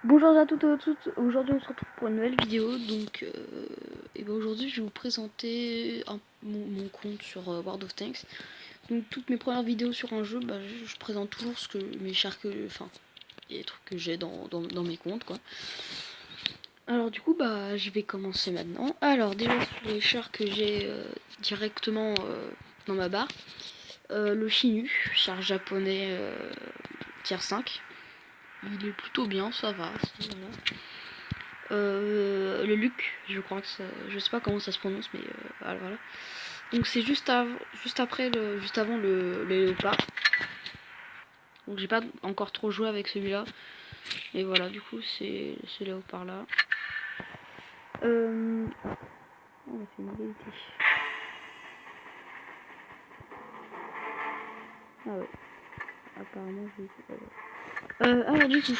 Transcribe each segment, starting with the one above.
Bonjour à toutes et à toutes, aujourd'hui on se retrouve pour une nouvelle vidéo, donc aujourd'hui je vais vous présenter mon compte sur World of Tanks. Donc toutes mes premières vidéos sur un jeu, je présente toujours mes chars les trucs que j'ai dans mes comptes quoi. Alors du coup je vais commencer maintenant. Alors déjà sur les chars que j'ai directement dans ma barre, le Shinu, char japonais tier 5. Il est plutôt bien, ça va. Voilà. Le Luc, je crois que ça, je sais pas comment ça se prononce, mais voilà. Donc c'est juste avant le léopard. Donc j'ai pas encore trop joué avec celui-là, et voilà, du coup c'est ce léopard là. On a fait une égalité. Ah ouais. Apparemment alors du coup.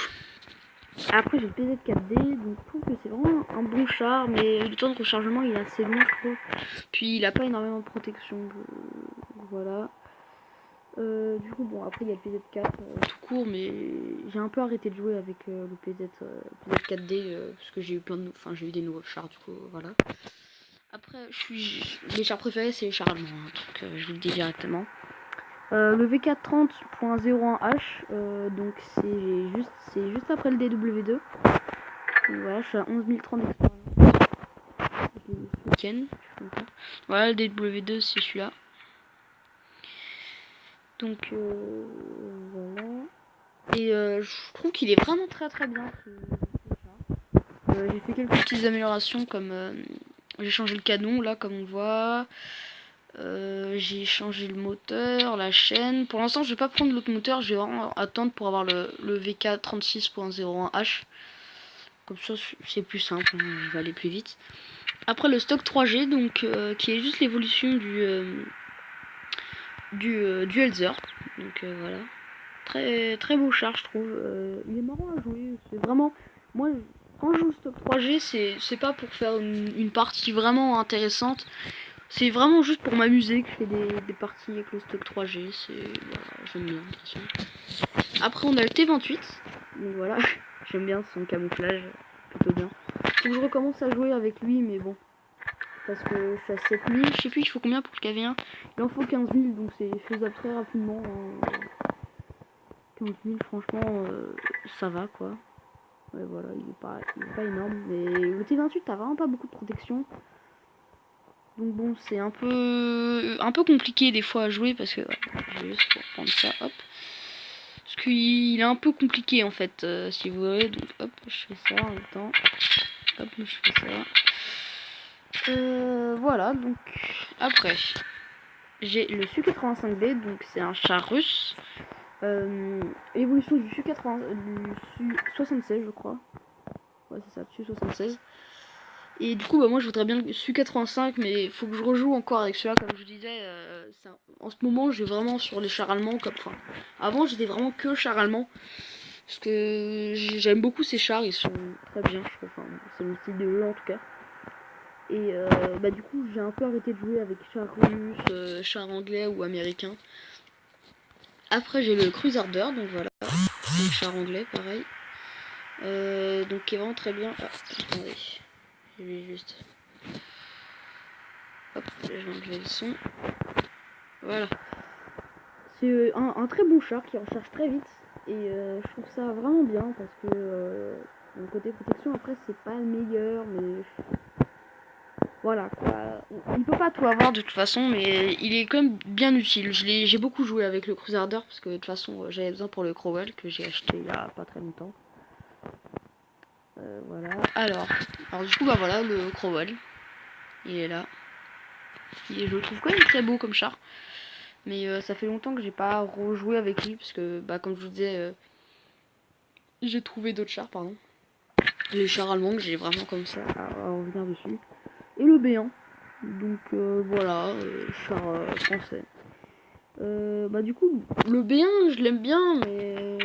Après j'ai le PZ4D, donc je trouve que c'est vraiment un bon char, mais le temps de rechargement il est assez long je trouve. Puis il a pas énormément de protection, voilà. Du coup bon après il y a le PZ4 tout court, mais j'ai un peu arrêté de jouer avec le PZ4D parce que j'ai eu j'ai eu des nouveaux chars du coup voilà. Après mes chars préférés c'est les chars allemands, donc je vous le dis directement. Le V430.01H, donc c'est juste après le DW2. Donc voilà, je suis à 11 030 d'expérience. Je l'ai eu ce week-end. Voilà, le DW2 c'est celui-là. Donc voilà. Et je trouve qu'il est vraiment très très bien ce char. J'ai fait quelques petites améliorations comme j'ai changé le canon là comme on voit. J'ai changé le moteur, la chaîne. Pour l'instant je vais pas prendre l'autre moteur, je vais vraiment attendre pour avoir le VK36.01H. Comme ça c'est plus simple, je vais aller plus vite. Après le stock 3G, donc qui est juste l'évolution du Elzer. Donc voilà. Très très beau char je trouve. Il est marrant à jouer. C'est vraiment. Moi quand je joue stock 3G, c'est pas pour faire une partie vraiment intéressante. C'est vraiment juste pour m'amuser que je fais des parties avec le stock 3G. Voilà, j'aime bien. Après on a le T28. Donc voilà, j'aime bien son camouflage. Plutôt bien. Faut que je recommence à jouer avec lui, mais bon. Parce que je suis à 7000. Je sais plus il faut combien pour le KV1. Il en faut 15 000, donc c'est faisable très rapidement. 15 000 franchement ça va quoi. Ouais voilà, il est pas énorme. Mais le T28 t'as vraiment pas beaucoup de protection. Donc bon c'est un peu compliqué des fois à jouer parce que je vais juste prendre ça, hop. Parce qu'il est un peu compliqué en fait si vous voulez. Donc hop, je fais ça en même temps. Hop, je fais ça. Voilà, donc après j'ai le Su-85B, donc c'est un char russe. Évolution du Su-76 je crois. Ouais c'est ça, Su-76. Et du coup moi je voudrais bien le Su-85, mais il faut que je rejoue encore avec celui-là comme je disais. En ce moment j'ai vraiment sur les chars allemands avant j'étais vraiment que chars allemands. Parce que j'aime beaucoup ces chars, ils sont très bien je trouve. C'est mon style de jeu en tout cas. Et du coup j'ai un peu arrêté de jouer avec chars russes, chars anglais ou américains. Après j'ai le Crusader, donc voilà, un char anglais pareil. Donc qui est vraiment très bien. Ah, attendez, je vais juste. Hop, je vais enlever le son. Voilà. C'est un très bon char qui recharge très vite. Et je trouve ça vraiment bien parce que le côté protection après c'est pas le meilleur, mais voilà quoi. Il peut pas tout avoir de toute façon, mais il est quand même bien utile. J'ai beaucoup joué avec le Crusader parce que de toute façon j'avais besoin pour le Crowell que j'ai acheté il y a pas très longtemps. Voilà. Alors du coup voilà le Crowell. Il est là. Et je le trouve quand même très beau comme char. Mais ça fait longtemps que j'ai pas rejoué avec lui parce que comme je vous disais, j'ai trouvé d'autres chars pardon. Les chars allemands que j'ai vraiment comme ça à revenir dessus. Et le B1. Donc voilà, char français. Du coup, le B1, je l'aime bien, mais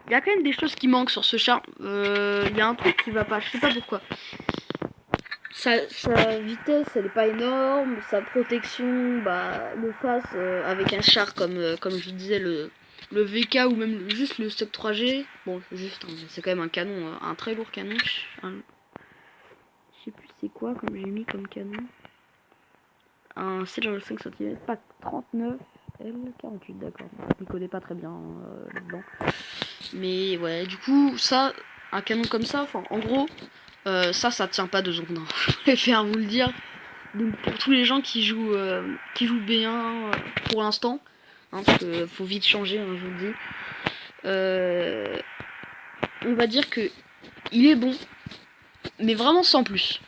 il y a quand même des choses qui manquent sur ce char. Il y a un truc qui va pas, je sais pas pourquoi. Sa vitesse, elle est pas énorme. Sa protection, le face avec un char comme je vous disais le VK ou même juste le stock 3G. Bon, juste, hein, c'est quand même un canon, un très lourd canon. Je sais plus c'est quoi comme j'ai mis comme canon. Un 7,5 cm, pas 39 L48, d'accord. Je ne connais pas très bien là-dedans. Mais ouais, du coup, ça, un canon comme ça, enfin, en gros, ça tient pas 2 secondes. Hein. Je préfère vous le dire. Donc pour tous les gens qui jouent bien pour l'instant, hein, parce que faut vite changer, hein, je vous le dis. On va dire que il est bon, mais vraiment sans plus.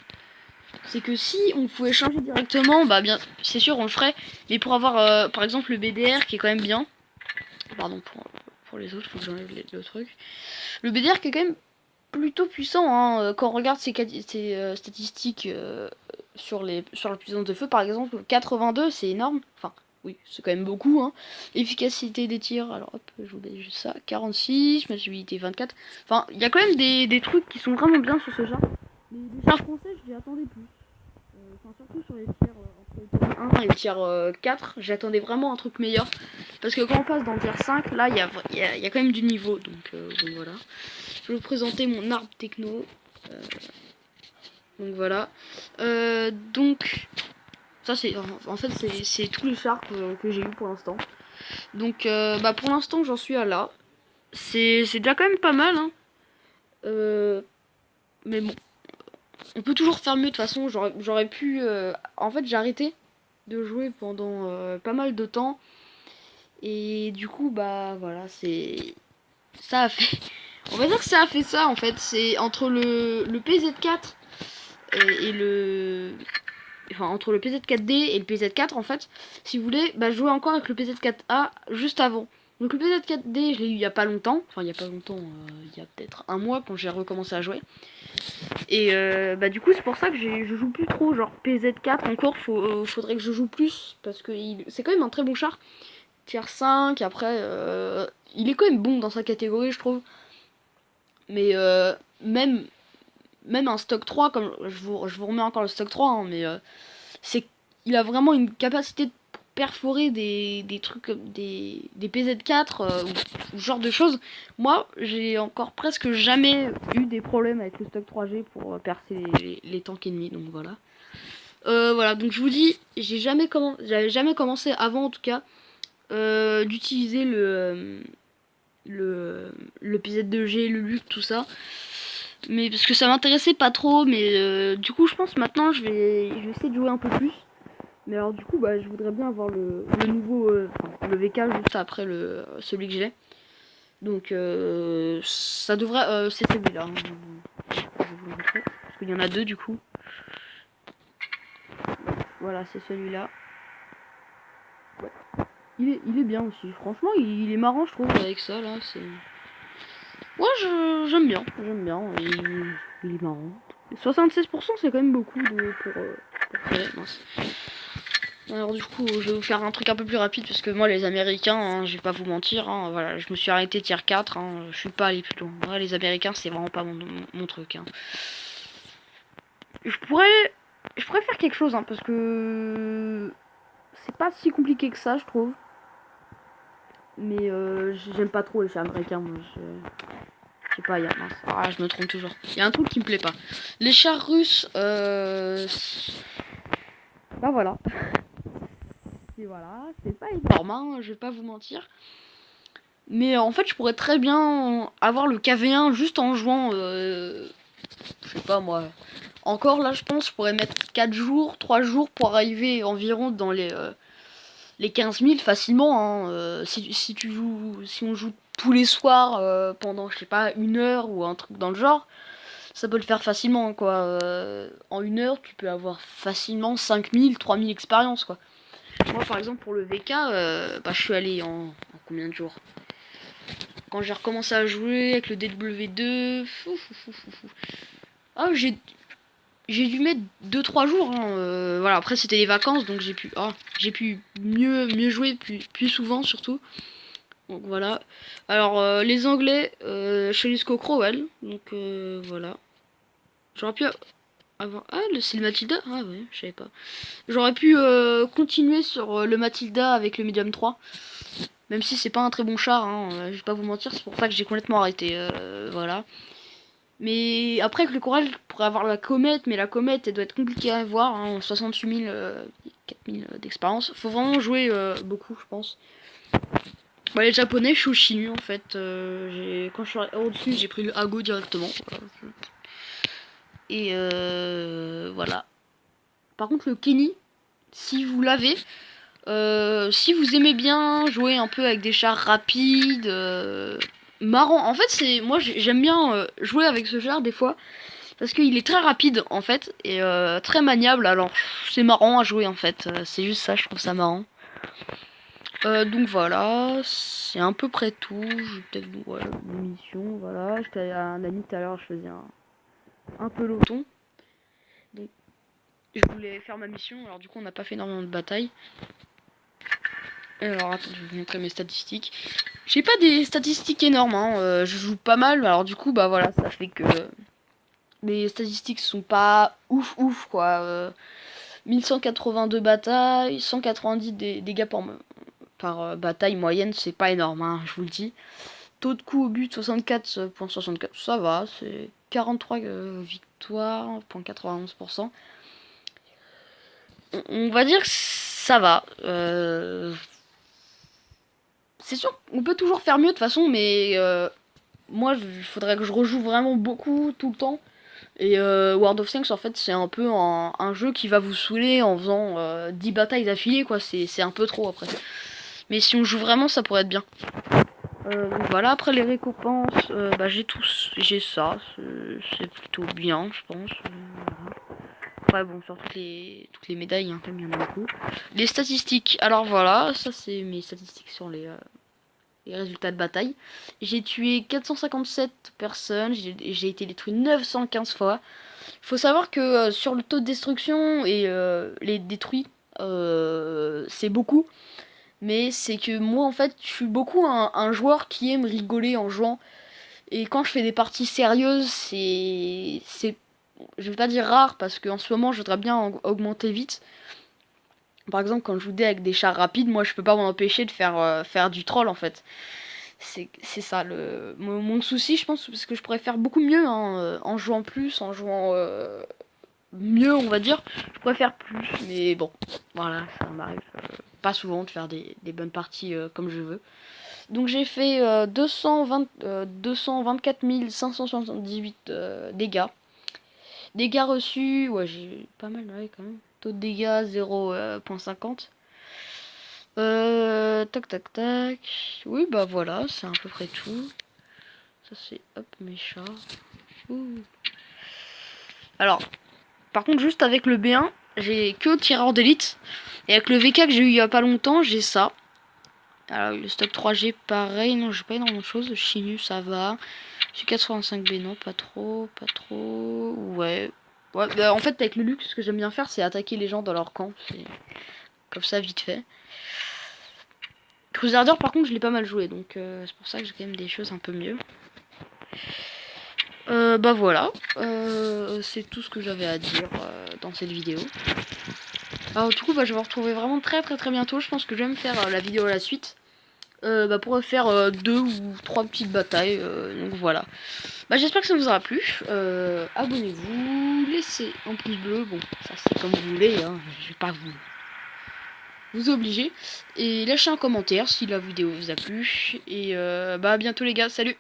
C'est que si on pouvait changer directement, bah bien, c'est sûr on le ferait. Mais pour avoir par exemple le BDR qui est quand même bien. Pardon pour les autres, faut que j'enlève le truc. Le BDR qui est quand même plutôt puissant hein, quand on regarde ses statistiques sur la puissance de feu par exemple. 82 c'est énorme. Enfin oui, c'est quand même beaucoup. Hein. Efficacité des tirs, alors hop, je vous mets juste ça. 46, maturité 24. Enfin, il y a quand même des trucs qui sont vraiment bien sur ce char. Mais les chars français, je m'y attendais plus. Enfin, surtout sur les tiers entre le tiers 1 et le tiers 4, j'attendais vraiment un truc meilleur. Parce que quand on passe dans le tiers 5, là, il y a quand même du niveau. Donc voilà. Je vais vous présenter mon arbre techno. Donc voilà. Donc, ça c'est en fait c'est tous les chars que j'ai eu pour l'instant. Donc bah pour l'instant j'en suis à là. C'est déjà quand même pas mal. Hein. Mais bon, on peut toujours faire mieux de toute façon. J'aurais pu... En fait j'ai arrêté de jouer pendant pas mal de temps. Et du coup bah voilà c'est... Ça a fait... On va dire que ça a fait ça en fait. C'est entre le PZ4 et le... Enfin entre le PZ4D et le PZ4 en fait. Si vous voulez, bah je jouais encore avec le PZ4A juste avant. Donc le PZ4D je l'ai eu il y a pas longtemps. Enfin il y a pas longtemps, il y a peut-être un mois quand j'ai recommencé à jouer. Et bah du coup c'est pour ça que je joue plus trop. Genre PZ4 encore faudrait que je joue plus. Parce que c'est quand même un très bon char. Tier 5 après il est quand même bon dans sa catégorie je trouve. Mais même un stock 3 comme je vous remets encore le stock 3 hein, mais c'est il a vraiment une capacité de perforer des trucs comme des PZ4 ou ce genre de choses. Moi j'ai encore presque jamais eu des problèmes avec le stock 3G pour percer les tanks ennemis donc voilà. Voilà donc je vous dis j'avais jamais commencé avant en tout cas d'utiliser le PZ2G, le Luc, tout ça. Mais parce que ça m'intéressait pas trop, mais du coup je pense maintenant je vais essayer de jouer un peu plus. Mais alors du coup bah je voudrais bien avoir le nouveau, le VK juste après celui que j'ai. Donc ça devrait, c'est celui-là. Hein. Je vais vous le montrer parce qu'il y en a deux du coup. Voilà c'est celui-là. Ouais. Il est bien aussi. Franchement il est marrant je trouve avec ça là. C'est ouais j'aime bien. Il est marrant. 76% c'est quand même beaucoup pour tirer. Mince. Alors du coup je vais vous faire un truc un peu plus rapide parce que moi les Américains, hein, je vais pas vous mentir, hein, voilà, je me suis arrêté tier 4, hein, je suis pas allé plus loin. Ouais, les Américains c'est vraiment pas mon truc. Hein. Je pourrais faire quelque chose hein, parce que c'est pas si compliqué que ça je trouve. Mais j'aime pas trop les chars américains, moi je sais pas, il y a mince. Ah je me trompe toujours. Il y a un truc qui me plaît pas. Les chars russes bah voilà. Et voilà, c'est pas énorme, hein, je vais pas vous mentir. Mais en fait, je pourrais très bien avoir le KV1 juste en jouant, je sais pas moi. Encore là, je pense, je pourrais mettre 4 jours, 3 jours pour arriver environ dans les 15 000 facilement. Hein. Si on joue tous les soirs pendant, je sais pas, 1 heure ou un truc dans le genre, ça peut le faire facilement, quoi. En 1 heure, tu peux avoir facilement 5 000, 3 000 expériences, quoi. Moi, par exemple, pour le VK, bah, je suis allé en combien de jours? Quand j'ai recommencé à jouer avec le DW2, ah, j'ai dû mettre 2-3 jours. Hein. Voilà, après c'était les vacances, donc j'ai pu mieux jouer plus souvent surtout. Donc voilà. Alors les Anglais, Chalisco Crowell, donc voilà. J'aurais pu avoir c'est le Matilda. Ah ouais, je savais pas. J'aurais pu continuer sur le Matilda avec le Medium 3. Même si c'est pas un très bon char, hein, je vais pas vous mentir, c'est pour ça que j'ai complètement arrêté. Voilà. Mais après, avec le courage, je pourrais avoir la comète, mais la comète, elle doit être compliquée à avoir. Hein, 68 000, 4000 d'expérience. Faut vraiment jouer beaucoup, je pense. Bah, les japonais, je suis au Chinu en fait. Quand je suis au-dessus, j'ai pris le Hago directement. Voilà. Et voilà. Par contre, le Kenny, si vous l'avez, si vous aimez bien jouer un peu avec des chars rapides, marrant. En fait, moi j'aime bien jouer avec ce char des fois parce qu'il est très rapide en fait et très maniable. Alors c'est marrant à jouer en fait. C'est juste ça, je trouve ça marrant. Donc voilà, c'est à peu près tout. Je vais peut-être voilà, une mission. Voilà, j'étais à un ami tout à l'heure, je faisais un peloton. Donc je voulais faire ma mission. Alors du coup, on n'a pas fait énormément de batailles. Alors attends, je vais vous montrer mes statistiques. J'ai pas des statistiques énormes, hein. Je joue pas mal, alors du coup bah voilà, ça fait que mes statistiques sont pas ouf ouf quoi. 1182 batailles, 190 dégâts par bataille moyenne, c'est pas énorme, hein, je vous le dis. Taux de coup au but 64,64, ça va, c'est 43 victoires, 91%. On va dire que ça va. C'est sûr qu'on peut toujours faire mieux de toute façon, mais moi, il faudrait que je rejoue vraiment beaucoup tout le temps. Et World of Tanks, en fait, c'est un peu un jeu qui va vous saouler en faisant 10 batailles d'affilée, quoi. C'est un peu trop après. Mais si on joue vraiment, ça pourrait être bien. Donc voilà, après les récompenses, bah, j'ai ça. C'est plutôt bien, je pense. Voilà. Après, bon, sur toutes les médailles, hein, comme il y en a beaucoup. Les statistiques, alors voilà, ça c'est mes statistiques sur les résultats de bataille. J'ai tué 457 personnes, j'ai été détruit 915 fois. Il faut savoir que sur le taux de destruction et les détruits, c'est beaucoup. Mais c'est que moi en fait, je suis beaucoup un joueur qui aime rigoler en jouant. Et quand je fais des parties sérieuses, c'est je vais pas dire rare parce qu'en ce moment je voudrais bien augmenter vite. Par exemple, quand je joue avec des chars rapides, moi je peux pas m'empêcher de faire du troll en fait. C'est ça mon souci, je pense, parce que je pourrais faire beaucoup mieux hein, en jouant plus, en jouant mieux, on va dire. Je pourrais faire plus, mais bon, voilà, ça m'arrive pas souvent de faire des bonnes parties comme je veux. Donc j'ai fait 224 578 dégâts. Dégâts reçus, ouais, j'ai pas mal, ouais, quand même. Taux de dégâts 0,50. Tac tac tac. Oui, bah voilà, c'est à peu près tout. Ça c'est hop mes chats. Ouh. Alors, par contre, juste avec le B1, j'ai que tireur d'élite. Et avec le VK que j'ai eu il y a pas longtemps, j'ai ça. Alors, le stock 3G, pareil. Non, j'ai pas énormément de choses. Chinu, ça va. J'ai 85B, non, pas trop, pas trop. Ouais. Ouais, bah, en fait, avec le luxe, ce que j'aime bien faire, c'est attaquer les gens dans leur camp. C'est comme ça, vite fait. Crusader, par contre, je l'ai pas mal joué, donc c'est pour ça que j'ai quand même des choses un peu mieux. Bah voilà, c'est tout ce que j'avais à dire dans cette vidéo. Alors du coup, bah, je vais vous retrouver vraiment très très très bientôt. Je pense que je vais me faire la vidéo à la suite. Bah, pour faire 2 ou 3 petites batailles. Donc voilà. Bah, j'espère que ça vous aura plu. Abonnez-vous, laissez un pouce bleu. Bon, ça c'est comme vous voulez, hein. Je vais pas vous obliger. Et lâchez un commentaire si la vidéo vous a plu. Et bah à bientôt les gars, salut!